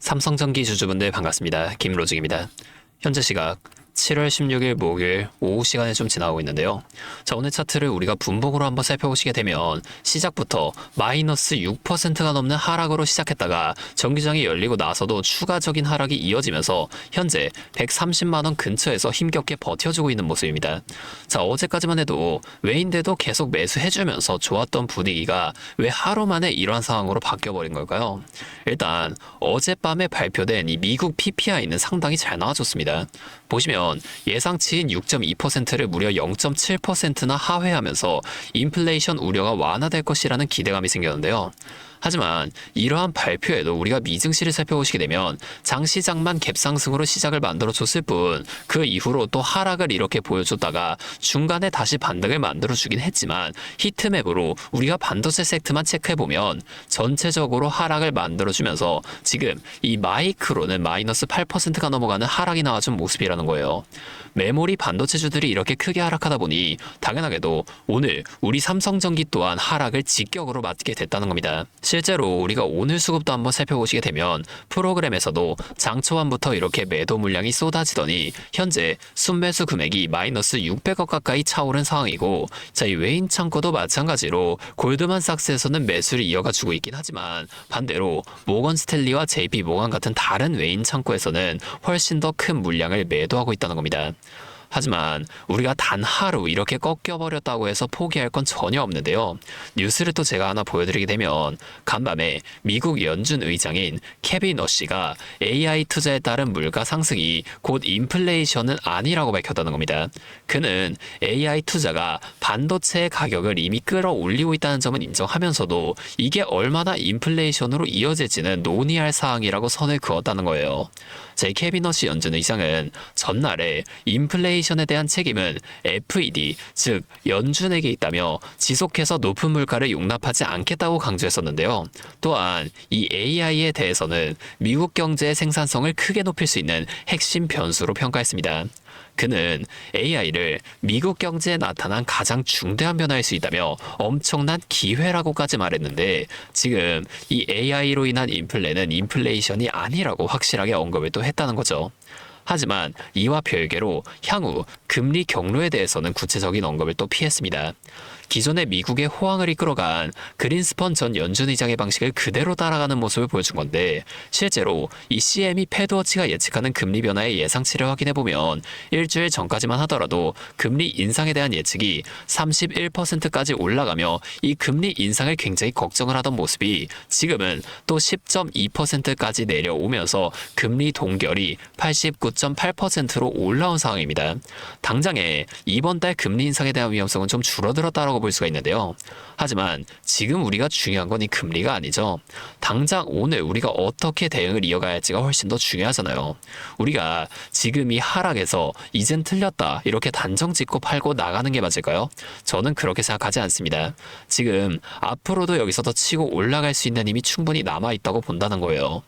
삼성전기 주주분들 반갑습니다. 김로중입니다. 현재 시각 7월 16일 목요일 오후 시간에 좀 지나고 있는데요. 자, 오늘 차트를 우리가 분봉으로 한번 살펴보시게 되면 시작부터 마이너스 6%가 넘는 하락으로 시작했다가 정기장이 열리고 나서도 추가적인 하락이 이어지면서 현재 130만원 근처에서 힘겹게 버텨주고 있는 모습입니다. 자, 어제까지만 해도 외인데도 계속 매수해주면서 좋았던 분위기가 왜 하루 만에 이러한 상황으로 바뀌어버린 걸까요? 일단 어젯밤에 발표된 이 미국 PPI는 상당히 잘 나와줬습니다. 보시면 예상치인 6.2%를 무려 0.7%나 하회하면서 인플레이션 우려가 완화될 것이라는 기대감이 생겼는데요. 하지만 이러한 발표에도 우리가 미증시를 살펴보시게 되면 장시장만 갭상승으로 시작을 만들어줬을 뿐 그 이후로 또 하락을 이렇게 보여줬다가 중간에 다시 반등을 만들어주긴 했지만 히트맵으로 우리가 반도체 섹트만 체크해보면 전체적으로 하락을 만들어주면서 지금 이 마이크로는 마이너스 8%가 넘어가는 하락이 나와준 모습이라는 거예요. 메모리 반도체주들이 이렇게 크게 하락하다 보니 당연하게도 오늘 우리 삼성전기 또한 하락을 직격으로 맞게 됐다는 겁니다. 실제로 우리가 오늘 수급도 한번 살펴보시게 되면 프로그램에서도 장 초반부터 이렇게 매도 물량이 쏟아지더니 현재 순매수 금액이 마이너스 600억 가까이 차오른 상황이고, 자, 이 외인 창고도 마찬가지로 골드만삭스에서는 매수를 이어가주고 있긴 하지만 반대로 모건 스탠리와 JP 모건 같은 다른 외인 창고에서는 훨씬 더 큰 물량을 매도하고 있다는 겁니다. 하지만 우리가 단 하루 이렇게 꺾여버렸다고 해서 포기할 건 전혀 없는데요. 뉴스를 또 제가 하나 보여드리게 되면 간밤에 미국 연준 의장인 케빈 러시가 AI 투자에 따른 물가 상승이 곧 인플레이션은 아니라고 밝혔다는 겁니다. 그는 AI 투자가 반도체의 가격을 이미 끌어올리고 있다는 점은 인정하면서도 이게 얼마나 인플레이션으로 이어질지는 논의할 사항이라고 선을 그었다는 거예요. 제 케빈 러시 연준 의장은 전날에 인플레이션에 대한 책임은 FED, 즉 연준에게 있다며 지속해서 높은 물가를 용납하지 않겠다고 강조했었는데요. 또한 이 AI에 대해서는 미국 경제의 생산성을 크게 높일 수 있는 핵심 변수로 평가했습니다. 그는 AI를 미국 경제에 나타난 가장 중대한 변화일 수 있다며 엄청난 기회라고까지 말했는데, 지금 이 AI로 인한 인플레는 인플레이션이 아니라고 확실하게 언급을 또 했다는 거죠. 하지만 이와 별개로 향후 금리 경로에 대해서는 구체적인 언급을 또 피했습니다. 기존의 미국의 호황을 이끌어간 그린스펀 전 연준 의장의 방식을 그대로 따라가는 모습을 보여준 건데, 실제로 이 CME 패드워치가 예측하는 금리 변화의 예상치를 확인해보면 일주일 전까지만 하더라도 금리 인상에 대한 예측이 31%까지 올라가며 이 금리 인상을 굉장히 걱정을 하던 모습이 지금은 또 10.2%까지 내려오면서 금리 동결이 89.8%로 올라온 상황입니다. 당장에 이번 달 금리 인상에 대한 위험성은 좀 줄어들었다고 볼 수가 있는데요. 하지만 지금 우리가 중요한 건 이 금리가 아니죠. 당장 오늘 우리가 어떻게 대응을 이어가야 할지가 훨씬 더 중요하잖아요. 우리가 지금 이 하락에서 이젠 틀렸다 이렇게 단정 짓고 팔고 나가는 게 맞을까요? 저는 그렇게 생각하지 않습니다. 지금 앞으로도 여기서 더 치고 올라갈 수 있는 힘이 충분히 남아있다고 본다는 거예요.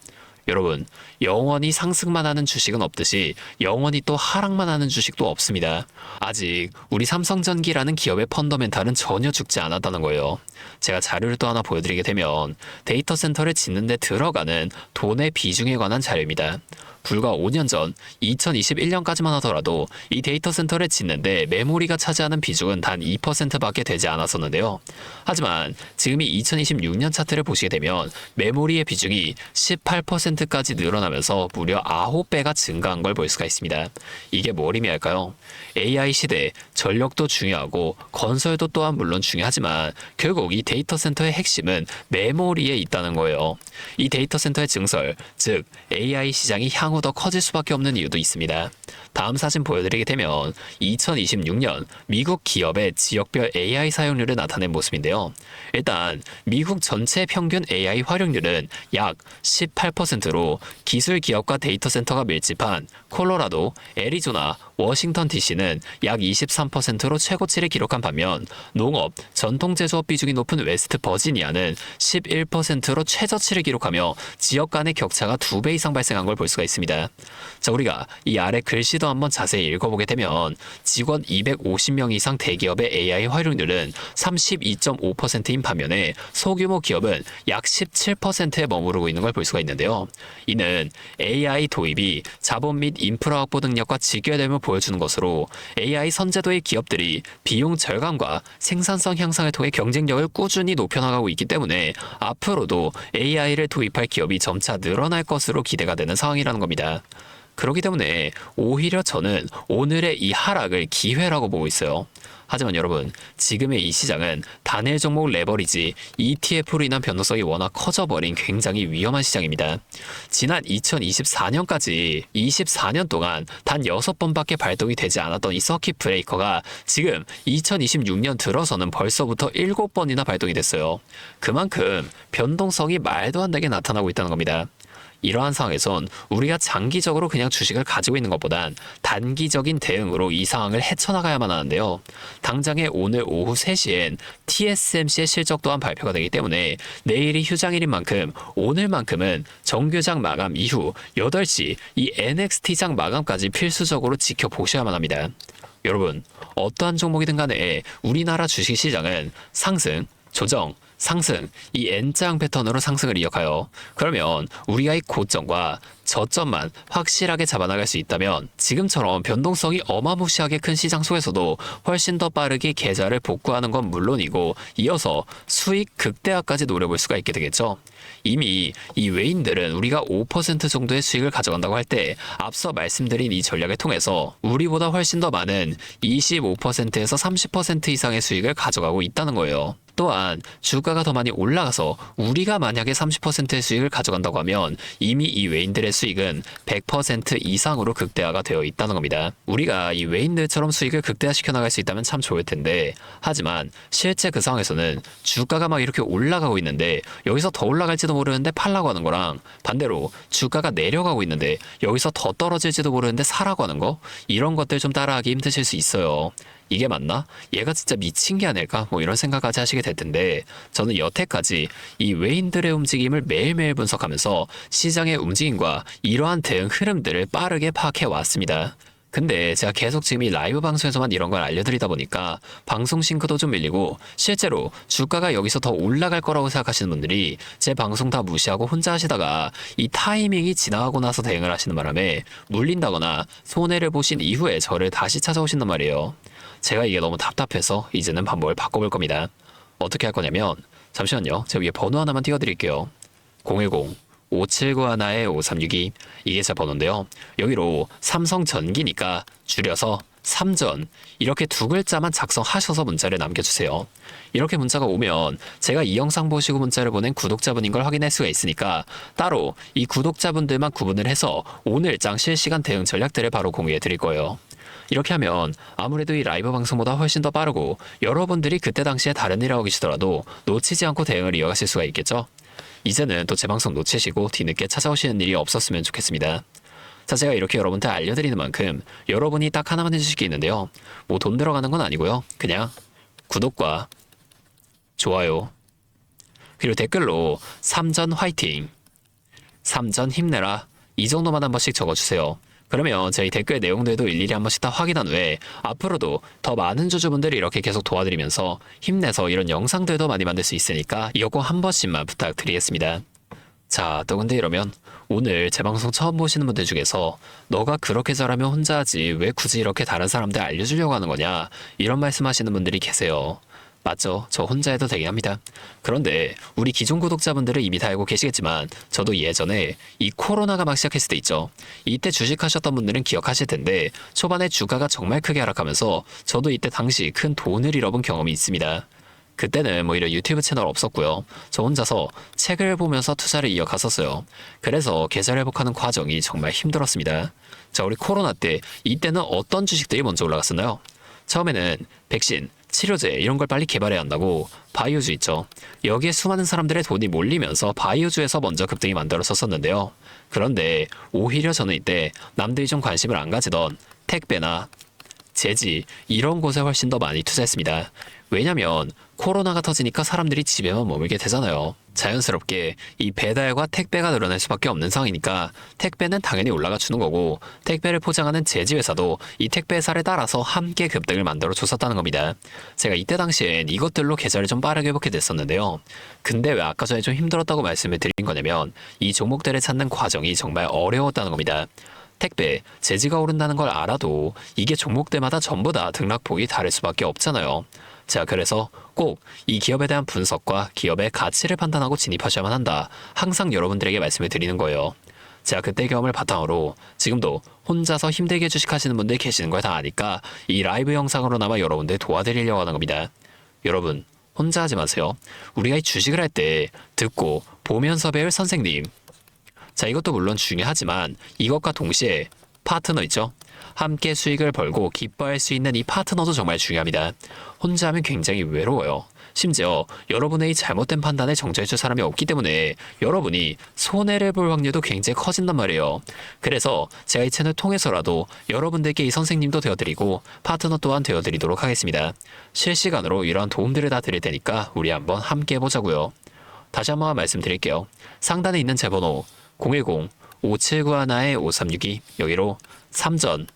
여러분, 영원히 상승만 하는 주식은 없듯이 영원히 또 하락만 하는 주식도 없습니다. 아직 우리 삼성전기라는 기업의 펀더멘탈은 전혀 죽지 않았다는 거예요. 제가 자료를 또 하나 보여드리게 되면 데이터 센터를 짓는 데 들어가는 돈의 비중에 관한 자료입니다. 불과 5년 전 2021년까지만 하더라도 이 데이터 센터를 짓는데 메모리가 차지하는 비중은 단 2%밖에 되지 않았었는데요. 하지만 지금 이 2026년 차트를 보시게 되면 메모리의 비중이 18%까지 늘어나면서 무려 9배가 증가한 걸 볼 수가 있습니다. 이게 뭘 의미할까요? AI 시대 전력도 중요하고 건설도 또한 물론 중요하지만 결국 이 데이터 센터의 핵심은 메모리에 있다는 거예요. 이 데이터 센터의 증설, 즉 AI 시장이 향후 더 커질 수밖에 없는 이유도 있습니다. 다음 사진 보여드리게 되면 2026년 미국 기업의 지역별 AI 사용률을 나타낸 모습인데요. 일단 미국 전체 평균 AI 활용률은 약 18%로 기술 기업과 데이터 센터가 밀집한 콜로라도, 애리조나, 워싱턴 DC는 약 13%로 최고치를 기록한 반면 농업, 전통제조업 비중이 높은 웨스트 버지니아는 11%로 최저치를 기록하며 지역 간의 격차가 2배 이상 발생한 걸 볼 수가 있습니다. 자, 우리가 이 아래 글씨도 한번 자세히 읽어보게 되면 직원 250명 이상 대기업의 AI 활용률은 32.5%인 반면에 소규모 기업은 약 17%에 머무르고 있는 걸 볼 수가 있는데요. 이는 AI 도입이 자본 및 인프라 확보 능력과 직결됨을 보여주는 것으로 AI 선제도의 기업들이 비용 절감과 생산성 향상을 통해 경쟁력을 꾸준히 높여나가고 있기 때문에 앞으로도 AI를 도입할 기업이 점차 늘어날 것으로 기대가 되는 상황이라는 겁니다. 그렇기 때문에 오히려 저는 오늘의 이 하락을 기회라고 보고 있어요. 하지만 여러분, 지금의 이 시장은 단일 종목 레버리지 ETF로 인한 변동성이 워낙 커져버린 굉장히 위험한 시장입니다. 지난 2024년까지 24년 동안 단 6번밖에 발동이 되지 않았던 이 서킷 브레이커가 지금 2026년 들어서는 벌써부터 7번이나 발동이 됐어요. 그만큼 변동성이 말도 안 되게 나타나고 있다는 겁니다. 이러한 상황에선 우리가 장기적으로 그냥 주식을 가지고 있는 것보단 단기적인 대응으로 이 상황을 헤쳐나가야만 하는데요. 당장에 오늘 오후 3시엔 TSMC의 실적 또한 발표가 되기 때문에 내일이 휴장일인 만큼 오늘만큼은 정규장 마감 이후 8시 이 NXT장 마감까지 필수적으로 지켜보셔야만 합니다. 여러분, 어떠한 종목이든 간에 우리나라 주식시장은 상승, 조정, 상승, 이 N장 패턴으로 상승을 이어가요. 그러면 우리가 이 고점과 저점만 확실하게 잡아나갈 수 있다면 지금처럼 변동성이 어마무시하게 큰 시장 속에서도 훨씬 더 빠르게 계좌를 복구하는 건 물론이고 이어서 수익 극대화까지 노려볼 수가 있게 되겠죠. 이미 이 외인들은 우리가 5% 정도의 수익을 가져간다고 할 때 앞서 말씀드린 이 전략을 통해서 우리보다 훨씬 더 많은 25%에서 30% 이상의 수익을 가져가고 있다는 거예요. 또한 주가가 더 많이 올라가서 우리가 만약에 30%의 수익을 가져간다고 하면 이미 이 외인들의 수익은 100% 이상으로 극대화가 되어 있다는 겁니다. 우리가 이 외인들처럼 수익을 극대화시켜 나갈 수 있다면 참 좋을 텐데 하지만 실제 그 상황에서는 주가가 막 이렇게 올라가고 있는데 여기서 더 올라갈지도 모르는데 팔라고 하는 거랑 반대로 주가가 내려가고 있는데 여기서 더 떨어질지도 모르는데 사라고 하는 거 이런 것들 좀 따라하기 힘드실 수 있어요. 이게 맞나? 얘가 진짜 미친 게 아닐까? 뭐 이런 생각까지 하시게 될 텐데 저는 여태까지 이 외인들의 움직임을 매일매일 분석하면서 시장의 움직임과 이러한 대응 흐름들을 빠르게 파악해 왔습니다. 근데 제가 계속 지금 이 라이브 방송에서만 이런 걸 알려드리다 보니까 방송 싱크도 좀 밀리고 실제로 주가가 여기서 더 올라갈 거라고 생각하시는 분들이 제 방송 다 무시하고 혼자 하시다가 이 타이밍이 지나가고 나서 대응을 하시는 바람에 물린다거나 손해를 보신 이후에 저를 다시 찾아오신단 말이에요. 제가 이게 너무 답답해서 이제는 방법을 바꿔볼 겁니다. 어떻게 할 거냐면 잠시만요. 제가 위에 번호 하나만 띄워드릴게요. 010-5791-5362 이게 제 번호인데요. 여기로 삼성전기니까 줄여서 삼전 이렇게 두 글자만 작성하셔서 문자를 남겨주세요. 이렇게 문자가 오면 제가 이 영상 보시고 문자를 보낸 구독자분인 걸 확인할 수가 있으니까 따로 이 구독자분들만 구분을 해서 오늘장 실시간 대응 전략들을 바로 공유해 드릴 거예요. 이렇게 하면 아무래도 이 라이브 방송보다 훨씬 더 빠르고 여러분들이 그때 당시에 다른 일 하고 계시더라도 놓치지 않고 대응을 이어가실 수가 있겠죠? 이제는 또 제 방송 놓치시고 뒤늦게 찾아오시는 일이 없었으면 좋겠습니다. 자, 제가 이렇게 여러분한테 알려드리는 만큼 여러분이 딱 하나만 해주실 게 있는데요. 뭐 돈 들어가는 건 아니고요. 그냥 구독과 좋아요 그리고 댓글로 삼전 화이팅, 삼전 힘내라 이 정도만 한 번씩 적어주세요. 그러면 저희 댓글 내용들도 일일이 한 번씩 다 확인한 후에 앞으로도 더 많은 주주분들이 이렇게 계속 도와드리면서 힘내서 이런 영상들도 많이 만들 수 있으니까 이거 꼭 한 번씩만 부탁드리겠습니다. 자, 또 근데 이러면 오늘 제 방송 처음 보시는 분들 중에서 너가 그렇게 잘하면 혼자 하지 왜 굳이 이렇게 다른 사람들 알려주려고 하는 거냐 이런 말씀하시는 분들이 계세요. 맞죠? 저 혼자 해도 되긴 합니다. 그런데 우리 기존 구독자분들은 이미 다 알고 계시겠지만 저도 예전에 이 코로나가 막 시작했을 때 있죠. 이때 주식하셨던 분들은 기억하실 텐데 초반에 주가가 정말 크게 하락하면서 저도 이때 당시 큰 돈을 잃어본 경험이 있습니다. 그때는 뭐 이런 유튜브 채널 없었고요. 저 혼자서 책을 보면서 투자를 이어갔었어요. 그래서 계좌를 회복하는 과정이 정말 힘들었습니다. 자, 우리 코로나 때 이때는 어떤 주식들이 먼저 올라갔었나요? 처음에는 백신, 치료제 이런 걸 빨리 개발해야 한다고 바이오주 있죠. 여기에 수많은 사람들의 돈이 몰리면서 바이오주에서 먼저 급등이 만들어졌었는데요. 그런데 오히려 저는 이때 남들이 좀 관심을 안 가지던 택배나 제지 이런 곳에 훨씬 더 많이 투자했습니다. 왜냐면 코로나가 터지니까 사람들이 집에만 머물게 되잖아요. 자연스럽게 이 배달과 택배가 늘어날 수밖에 없는 상황이니까 택배는 당연히 올라가 주는 거고 택배를 포장하는 제지 회사도 이 택배 회사를 따라서 함께 급등을 만들어 줬었다는 겁니다. 제가 이때 당시엔 이것들로 계좌를 좀 빠르게 회복해 냈었는데요. 근데 왜 아까 전에 좀 힘들었다고 말씀을 드린 거냐면 이 종목들을 찾는 과정이 정말 어려웠다는 겁니다. 택배, 제지가 오른다는 걸 알아도 이게 종목들마다 전부 다 등락폭이 다를 수밖에 없잖아요. 자, 그래서 꼭 이 기업에 대한 분석과 기업의 가치를 판단하고 진입하셔야만 한다. 항상 여러분들에게 말씀을 드리는 거예요. 제가 그때 경험을 바탕으로 지금도 혼자서 힘들게 주식하시는 분들 계시는 걸 다 아니까 이 라이브 영상으로나마 여러분들 도와드리려고 하는 겁니다. 여러분, 혼자 하지 마세요. 우리가 이 주식을 할 때 듣고 보면서 배울 선생님. 자, 이것도 물론 중요하지만 이것과 동시에 파트너 있죠? 함께 수익을 벌고 기뻐할 수 있는 이 파트너도 정말 중요합니다. 혼자 하면 굉장히 외로워요. 심지어 여러분의 이 잘못된 판단에 정죄해줄 사람이 없기 때문에 여러분이 손해를 볼 확률도 굉장히 커진단 말이에요. 그래서 제가 이 채널 통해서라도 여러분들께 이 선생님도 되어드리고 파트너 또한 되어드리도록 하겠습니다. 실시간으로 이러한 도움들을 다 드릴 테니까 우리 한번 함께 해보자고요. 다시 한번 말씀드릴게요. 상단에 있는 제 번호 010-5791-5362 여기로 3전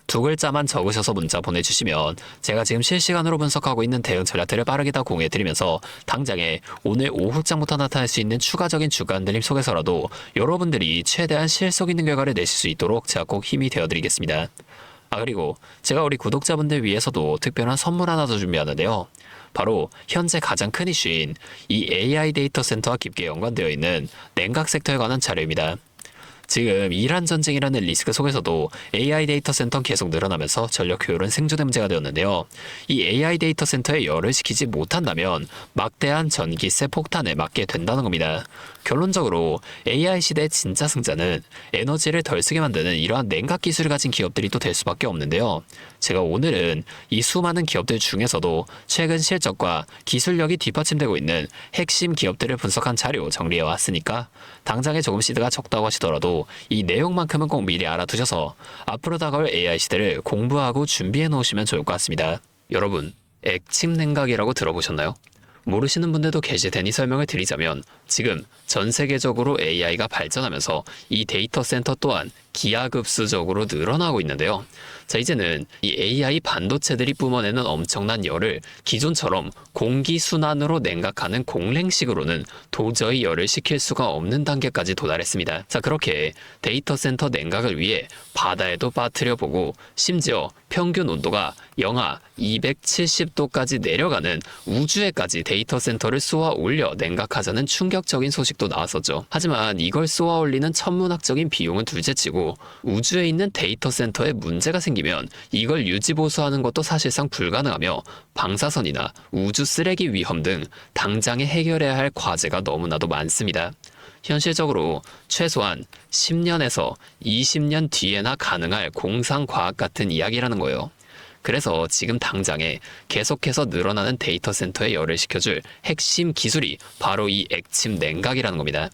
두 글자만 적으셔서 문자 보내주시면 제가 지금 실시간으로 분석하고 있는 대응 전략들을 빠르게 다 공유해드리면서 당장에 오늘 오후장부터 나타날 수 있는 추가적인 주가 흔들림 속에서라도 여러분들이 최대한 실속 있는 결과를 내실 수 있도록 제가 꼭 힘이 되어드리겠습니다. 그리고 제가 우리 구독자분들 위해서도 특별한 선물 하나 더 준비하는데요. 바로 현재 가장 큰 이슈인 이 AI 데이터 센터와 깊게 연관되어 있는 냉각 섹터에 관한 자료입니다. 지금 이란 전쟁이라는 리스크 속에서도 AI 데이터 센터는 계속 늘어나면서 전력 효율은 생존의 문제가 되었는데요. 이 AI 데이터 센터에 열을 식히지 못한다면 막대한 전기세 폭탄에 맞게 된다는 겁니다. 결론적으로 AI 시대의 진짜 승자는 에너지를 덜 쓰게 만드는 이러한 냉각 기술을 가진 기업들이 또 될 수밖에 없는데요. 제가 오늘은 이 수많은 기업들 중에서도 최근 실적과 기술력이 뒷받침되고 있는 핵심 기업들을 분석한 자료 정리해 왔으니까 당장에 조금 시드가 적다고 하시더라도 이 내용만큼은 꼭 미리 알아두셔서 앞으로 다가올 AI 시대를 공부하고 준비해 놓으시면 좋을 것 같습니다. 여러분, 액침 냉각이라고 들어보셨나요? 모르시는 분들도 계실 테니 설명을 드리자면 지금 전 세계적으로 AI가 발전하면서 이 데이터 센터 또한 기하급수적으로 늘어나고 있는데요. 자, 이제는 이 AI 반도체들이 뿜어내는 엄청난 열을 기존처럼 공기순환으로 냉각하는 공랭식으로는 도저히 열을 식힐 수가 없는 단계까지 도달했습니다. 자, 그렇게 데이터 센터 냉각을 위해 바다에도 빠뜨려보고 심지어 평균 온도가 영하 270도까지 내려가는 우주에까지 데이터 센터를 쏘아 올려 냉각하자는 충격적인 소식도 나왔었죠. 하지만 이걸 쏘아 올리는 천문학적인 비용은 둘째치고 우주에 있는 데이터 센터에 문제가 생기면 이걸 유지보수하는 것도 사실상 불가능하며 방사선이나 우주 쓰레기 위험 등 당장에 해결해야 할 과제가 너무나도 많습니다. 현실적으로 최소한 10년에서 20년 뒤에나 가능할 공상과학 같은 이야기라는 거예요. 그래서 지금 당장에 계속해서 늘어나는 데이터 센터에 열을 식혀줄 핵심 기술이 바로 이 액침 냉각이라는 겁니다.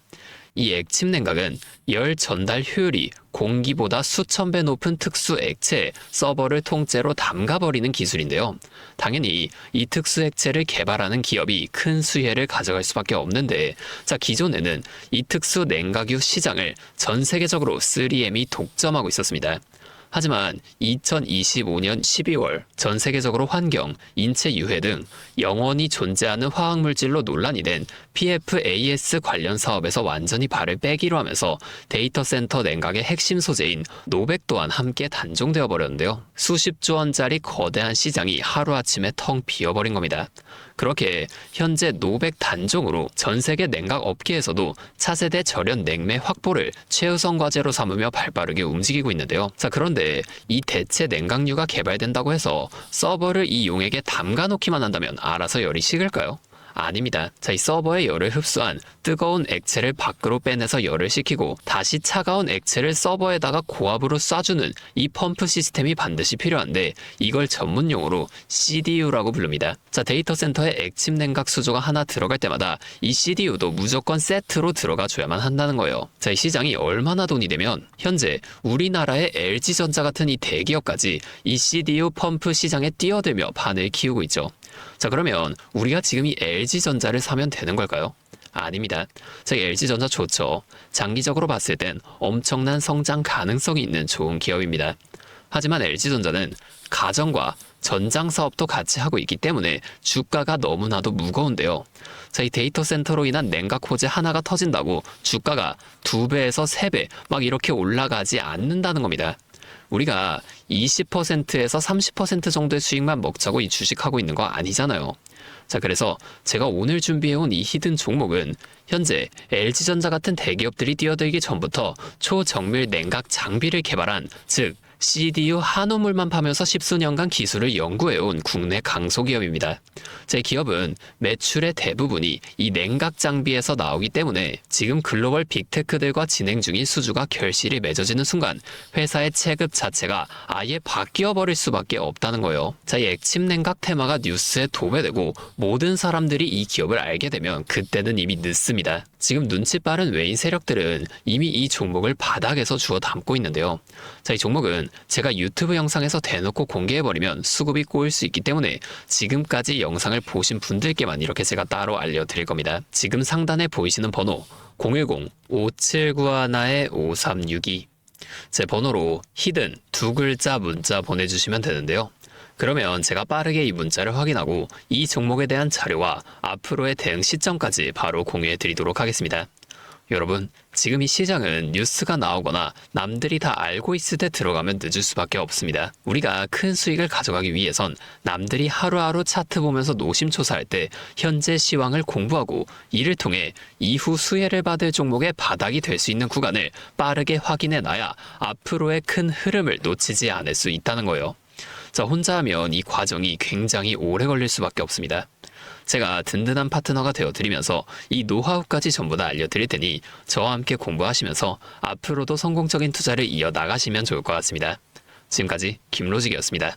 이 액침 냉각은 열 전달 효율이 공기보다 수천 배 높은 특수 액체에 서버를 통째로 담가버리는 기술인데요. 당연히 이 특수 액체를 개발하는 기업이 큰 수혜를 가져갈 수밖에 없는데, 자, 기존에는 이 특수 냉각유 시장을 전 세계적으로 3M이 독점하고 있었습니다. 하지만 2025년 12월 전 세계적으로 환경, 인체 유해 등 영원히 존재하는 화학물질로 논란이 된 PFAS 관련 사업에서 완전히 발을 빼기로 하면서 데이터 센터 냉각의 핵심 소재인 노백 또한 함께 단종되어 버렸는데요. 수십조 원짜리 거대한 시장이 하루아침에 텅 비어버린 겁니다. 그렇게 현재 노백 단종으로 전 세계 냉각 업계에서도 차세대 절연 냉매 확보를 최우선 과제로 삼으며 발빠르게 움직이고 있는데요. 자, 그런데 이 대체 냉각유가 개발된다고 해서 서버를 이 용액에 담가 놓기만 한다면 알아서 열이 식을까요? 아닙니다. 자, 이 서버의 열을 흡수한 뜨거운 액체를 밖으로 빼내서 열을 식히고 다시 차가운 액체를 서버에다가 고압으로 쏴주는 이 펌프 시스템이 반드시 필요한데 이걸 전문용어로 CDU라고 부릅니다. 자, 데이터 센터에 액침 냉각 수조가 하나 들어갈 때마다 이 CDU도 무조건 세트로 들어가 줘야만 한다는 거예요. 자, 이 시장이 얼마나 돈이 되면 현재 우리나라의 LG전자 같은 이 대기업까지 이 CDU 펌프 시장에 뛰어들며 판을 키우고 있죠. 자, 그러면 우리가 지금 이 LG전자를 사면 되는 걸까요? 아닙니다. 자, LG전자 좋죠. 장기적으로 봤을 땐 엄청난 성장 가능성이 있는 좋은 기업입니다. 하지만 LG전자는 가전과 전장 사업도 같이 하고 있기 때문에 주가가 너무나도 무거운데요. 자, 이 데이터 센터로 인한 냉각 호재 하나가 터진다고 주가가 2배에서 3배 막 이렇게 올라가지 않는다는 겁니다. 우리가 20%에서 30% 정도의 수익만 먹자고 이 주식하고 있는 거 아니잖아요. 자, 그래서 제가 오늘 준비해온 이 히든 종목은 현재 LG전자 같은 대기업들이 뛰어들기 전부터 초정밀 냉각 장비를 개발한, 즉 CDU 한우물만 파면서 십수년간 기술을 연구해온 국내 강소기업입니다. 제 기업은 매출의 대부분이 이 냉각 장비에서 나오기 때문에 지금 글로벌 빅테크들과 진행 중인 수주가 결실이 맺어지는 순간 회사의 체급 자체가 아예 바뀌어버릴 수밖에 없다는 거예요. 자, 이 액침 냉각 테마가 뉴스에 도배되고 모든 사람들이 이 기업을 알게 되면 그때는 이미 늦습니다. 지금 눈치 빠른 외인 세력들은 이미 이 종목을 바닥에서 주워 담고 있는데요. 자, 이 종목은 제가 유튜브 영상에서 대놓고 공개해버리면 수급이 꼬일 수 있기 때문에 지금까지 영상을 보신 분들께만 이렇게 제가 따로 알려드릴 겁니다. 지금 상단에 보이시는 번호 010-5791-5362 제 번호로 히든 2글자 문자 보내주시면 되는데요. 그러면 제가 빠르게 이 문자를 확인하고 이 종목에 대한 자료와 앞으로의 대응 시점까지 바로 공유해 드리도록 하겠습니다. 여러분, 지금 이 시장은 뉴스가 나오거나 남들이 다 알고 있을 때 들어가면 늦을 수밖에 없습니다. 우리가 큰 수익을 가져가기 위해선 남들이 하루하루 차트 보면서 노심초사할 때 현재 시황을 공부하고 이를 통해 이후 수혜를 받을 종목의 바닥이 될 수 있는 구간을 빠르게 확인해 놔야 앞으로의 큰 흐름을 놓치지 않을 수 있다는 거예요. 자, 혼자 하면 이 과정이 굉장히 오래 걸릴 수밖에 없습니다. 제가 든든한 파트너가 되어드리면서 이 노하우까지 전부 다 알려드릴 테니 저와 함께 공부하시면서 앞으로도 성공적인 투자를 이어나가시면 좋을 것 같습니다. 지금까지 김로직이었습니다.